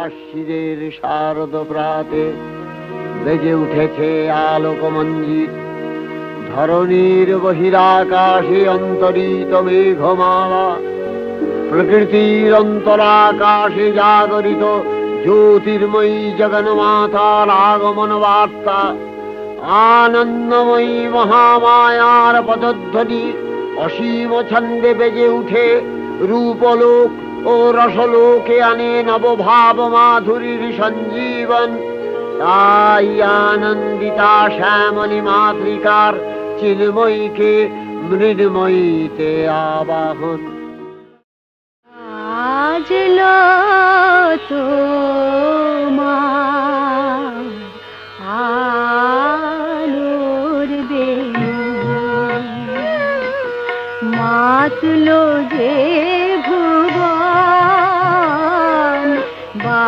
আশ্বিনের শারদ প্রাতে বেজে উঠেছে আলোকমঞ্জিত। ধরণীর বহিরাকাশে অন্তরিত মেঘমালা, প্রকৃতির অন্তরাকাশে জাগরিত জ্যোতির্ময়ী জগন্মাতার আগমন বার্তা। আনন্দময়ী মহামায়ার পদধ্বনি অসীম ছন্দে বেজে উঠে রূপলোক ও রসলোকে আনে নবভাব মাধুরীর সঞ্জীবন। তাই আনন্দিতা শ্যামলী মাতৃকার চিন্ময়ীকে মৃন্ময়ীতে আবাহন। আজলো তোমার আলোর বেনু, মাতলো যে ভুবন বা